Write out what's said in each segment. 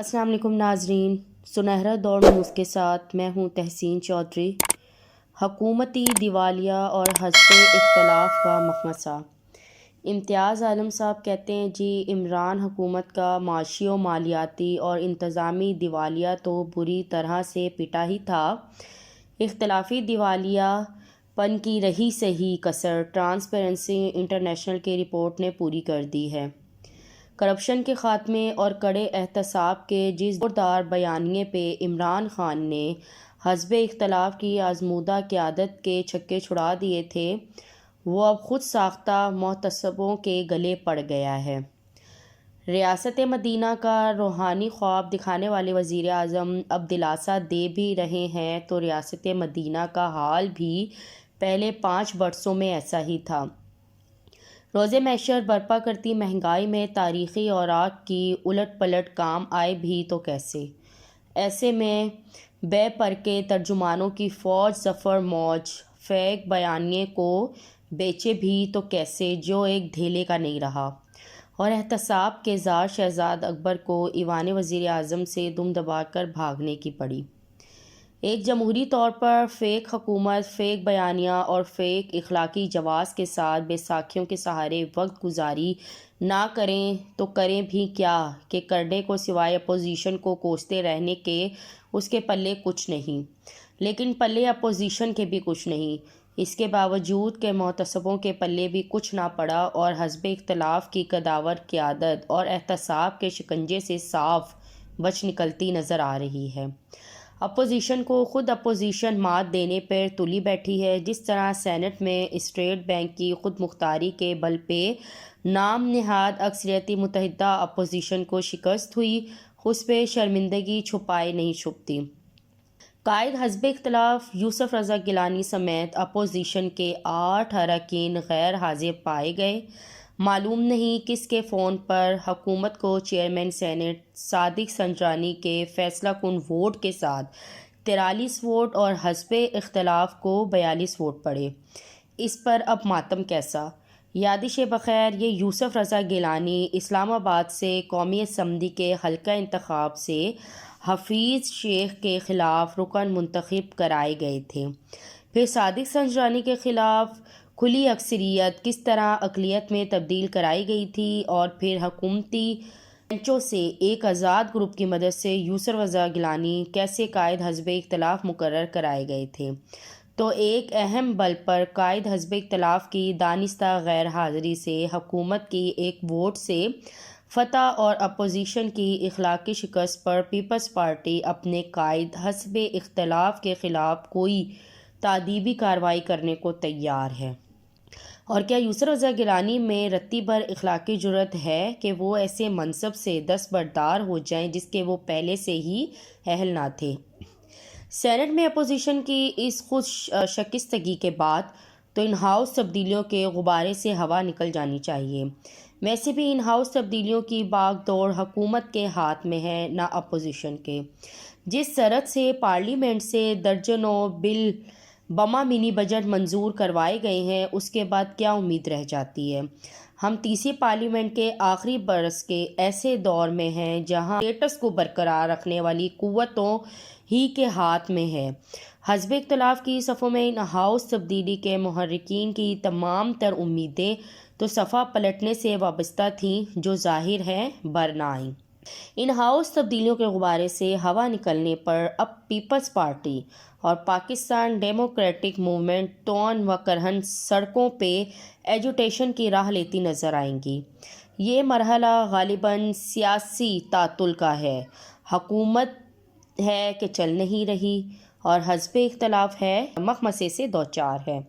السلام علیکم ناظرین، سنہرا دور نیوز کے ساتھ میں ہوں تحسین چودھری۔ حکومتی دیوالیہ اور حزب اختلاف کا مخمصہ۔ امتیاز عالم صاحب کہتے ہیں جی عمران حکومت کا معاشی و مالیاتی اور انتظامی دیوالیہ تو بری طرح سے پٹا ہی تھا، اختلافی دیوالیہ پن کی رہی سہی کسر ٹرانسپیرنسی انٹرنیشنل کی رپورٹ نے پوری کر دی ہے۔ کرپشن کے خاتمے اور کڑے احتساب کے جس زوردار بیانیے پہ عمران خان نے حزب اختلاف کی آزمودہ قیادت کے چھکے چھڑا دیے تھے، وہ اب خود ساختہ محتسبوں کے گلے پڑ گیا ہے۔ ریاست مدینہ کا روحانی خواب دکھانے والے وزیر اعظم اب دلاسا دے بھی رہے ہیں تو ریاست مدینہ کا حال بھی پہلے 5 برسوں میں ایسا ہی تھا۔ روز محشر برپا کرتی مہنگائی میں تاریخی اوراق کی الٹ پلٹ کام آئے بھی تو کیسے؟ ایسے میں بے پر کے ترجمانوں کی فوج ظفر موج فیک بیانیے کو بیچے بھی تو کیسے جو ایک دھیلے کا نہیں رہا، اور احتساب کے زار شہزاد اکبر کو ایوان وزیر اعظم سے دم دبا کر بھاگنے کی پڑی۔ ایک جمہوری طور پر فیک حکومت، فیک بیانیہ اور فیک اخلاقی جواز کے ساتھ بیساکھیوں کے سہارے وقت گزاری نہ کریں تو کریں بھی کیا کہ کرنے کو سوائے اپوزیشن کو کوستے رہنے کے اس کے پلے کچھ نہیں، لیکن پلے اپوزیشن کے بھی کچھ نہیں۔ اس کے باوجود کہ محتسبوں کے پلے بھی کچھ نہ پڑا اور حزب اختلاف کی قداور قیادت اور احتساب کے شکنجے سے صاف بچ نکلتی نظر آ رہی ہے۔ اپوزیشن کو خود اپوزیشن مات دینے پر تلی بیٹھی ہے، جس طرح سینٹ میں اسٹیٹ بینک کی خود مختاری کے بل پہ نام نہاد اکثریتی متحدہ اپوزیشن کو شکست ہوئی، اس پہ شرمندگی چھپائے نہیں چھپتی۔ قائد حزب اختلاف یوسف رضا گیلانی سمیت اپوزیشن کے 8 اراکین غیر حاضر پائے گئے۔ معلوم نہیں کس کے فون پر حکومت کو چیئرمین سینٹ صادق سنجرانی کے فیصلہ کن ووٹ کے ساتھ 43 ووٹ اور حزب اختلاف کو 42 ووٹ پڑے۔ اس پر اب ماتم کیسا؟ یادش بخیر، یہ یوسف رضا گیلانی اسلام آباد سے قومی اسمبلی کے حلقہ انتخاب سے حفیظ شیخ کے خلاف رکن منتخب کرائے گئے تھے۔ پھر صادق سنجرانی کے خلاف کھلی اکثریت کس طرح اقلیت میں تبدیل کرائی گئی تھی، اور پھر حکومتی بینچوں سے ایک آزاد گروپ کی مدد سے یوسف رضا گیلانی کیسے قائد حزب اختلاف مقرر کرائے گئے تھے، تو ایک اہم بل پر قائد حزب اختلاف کی دانستہ غیر حاضری سے حکومت کی ایک ووٹ سے فتح اور اپوزیشن کی اخلاقی شکست پر پیپلز پارٹی اپنے قائد حزب اختلاف کے خلاف کوئی تادیبی کارروائی کرنے کو تیار ہے۔ اور کیا یوسف رضا گیلانی میں رتی بھر اخلاقی جرأت ہے کہ وہ ایسے منصب سے دستبردار ہو جائیں جس کے وہ پہلے سے ہی اہل نہ تھے؟ سینٹ میں اپوزیشن کی اس خود شکستگی کے بعد تو ان ہاؤس تبدیلیوں کے غبارے سے ہوا نکل جانی چاہیے۔ ویسے بھی ان ہاؤس تبدیلیوں کی باغ دوڑ حکومت کے ہاتھ میں ہے نہ اپوزیشن کے۔ جس سرعت سے پارلیمنٹ سے درجنوں بل بما منی بجٹ منظور کروائے گئے ہیں، اس کے بعد کیا امید رہ جاتی ہے؟ ہم تیسری پارلیمنٹ کے آخری برس کے ایسے دور میں ہیں جہاں اسٹیٹس کو برقرار رکھنے والی قوتوں ہی کے ہاتھ میں ہے۔ حزب اختلاف کی صفوں میں ان ہاؤس تبدیلی کے محرکین کی تمام تر امیدیں تو صفحہ پلٹنے سے وابستہ تھیں، جو ظاہر ہے بر نہ آئیں۔ ان ہاؤس تبدیلیوں کے غبارے سے ہوا نکلنے پر اب پیپلز پارٹی اور پاکستان ڈیموکریٹک موومنٹ تون و کرہن سڑکوں پہ ایجوٹیشن کی راہ لیتی نظر آئیں گی۔ یہ مرحلہ غالباً سیاسی تعطل کا ہے۔ حکومت ہے کہ چل نہیں رہی اور حزب اختلاف ہے مخمصے سے دوچار ہے،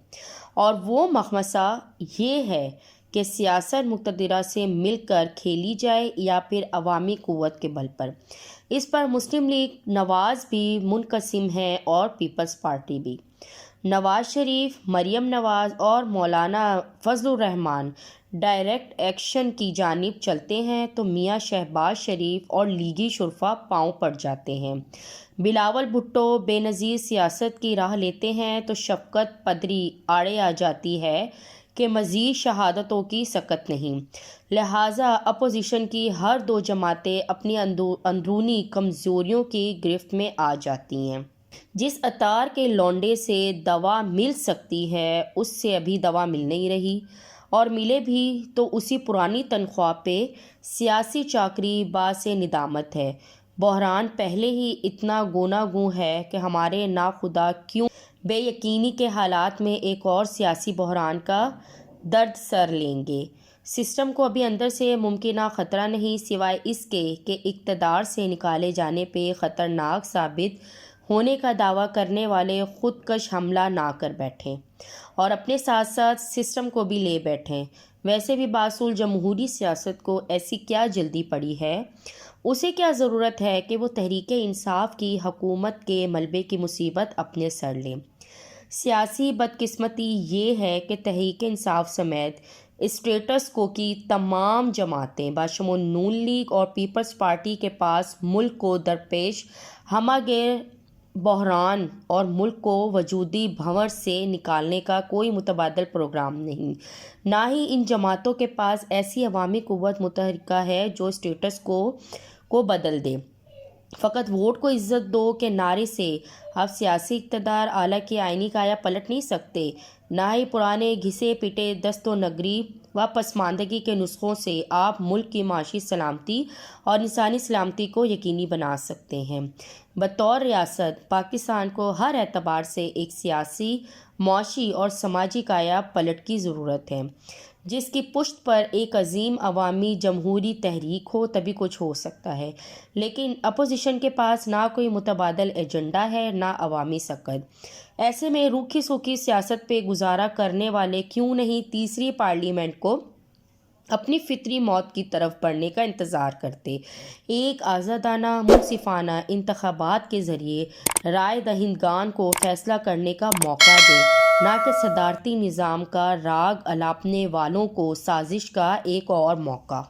اور وہ مخمصہ یہ ہے کہ سیاست مقتدرہ سے مل کر کھیلی جائے یا پھر عوامی قوت کے بل پر۔ اس پر مسلم لیگ نواز بھی منقسم ہے اور پیپلز پارٹی بھی۔ نواز شریف، مریم نواز اور مولانا فضل الرحمان ڈائریکٹ ایکشن کی جانب چلتے ہیں تو میاں شہباز شریف اور لیگی شرفا پاؤں پڑ جاتے ہیں۔ بلاول بھٹو بے نظیر سیاست کی راہ لیتے ہیں تو شفقت پدری آڑے آ جاتی ہے کہ مزید شہادتوں کی سکت نہیں، لہٰذا اپوزیشن کی ہر دو جماعتیں اپنی اندرونی کمزوریوں کی گرفت میں آ جاتی ہیں۔ جس عطار کے لونڈے سے دوا مل سکتی ہے اس سے ابھی دوا مل نہیں رہی، اور ملے بھی تو اسی پرانی تنخواہ پہ۔ سیاسی چاکری باعث ندامت ہے۔ بحران پہلے ہی اتنا گوناگوں ہے کہ ہمارے ناخدا کیوں بے یقینی کے حالات میں ایک اور سیاسی بحران کا درد سر لیں گے۔ سسٹم کو ابھی اندر سے ممکنہ خطرہ نہیں، سوائے اس کے کہ اقتدار سے نکالے جانے پہ خطرناک ثابت ہونے کا دعویٰ کرنے والے خودکش حملہ نہ کر بیٹھیں اور اپنے ساتھ ساتھ سسٹم کو بھی لے بیٹھیں۔ ویسے بھی باصول جمہوری سیاست کو ایسی کیا جلدی پڑی ہے؟ اسے کیا ضرورت ہے کہ وہ تحریک انصاف کی حکومت کے ملبے کی مصیبت اپنے سر لے؟ سیاسی بدقسمتی یہ ہے کہ تحریک انصاف سمیت اسٹیٹس کو کی تمام جماعتیں بشمول نون لیگ اور پیپلز پارٹی کے پاس ملک کو درپیش ہمہ بحران اور ملک کو وجودی بھنور سے نکالنے کا کوئی متبادل پروگرام نہیں، نہ ہی ان جماعتوں کے پاس ایسی عوامی قوت متحرکہ ہے جو اسٹیٹس کو بدل دے۔ فقط ووٹ کو عزت دو کے نعرے سے آپ سیاسی اقتدار اعلیٰ کی آئینی کایا پلٹ نہیں سکتے، نہ ہی پرانے گھسے پٹے دست و نگری و پسماندگی کے نسخوں سے آپ ملک کی معاشی سلامتی اور انسانی سلامتی کو یقینی بنا سکتے ہیں۔ بطور ریاست پاکستان کو ہر اعتبار سے ایک سیاسی، معاشی اور سماجی کایا پلٹ کی ضرورت ہے، جس کی پشت پر ایک عظیم عوامی جمہوری تحریک ہو، تبھی کچھ ہو سکتا ہے۔ لیکن اپوزیشن کے پاس نہ کوئی متبادل ایجنڈا ہے، نہ عوامی سکت۔ ایسے میں روکھی سوکھی سیاست پہ گزارا کرنے والے کیوں نہیں تیسری پارلیمنٹ کو اپنی فطری موت کی طرف بڑھنے کا انتظار کرتے؟ ایک آزادانہ، منصفانہ انتخابات کے ذریعے رائے دہندگان کو فیصلہ کرنے کا موقع دیں، نہ کہ صدارتی نظام کا راگ الاپنے والوں کو سازش کا ایک اور موقع۔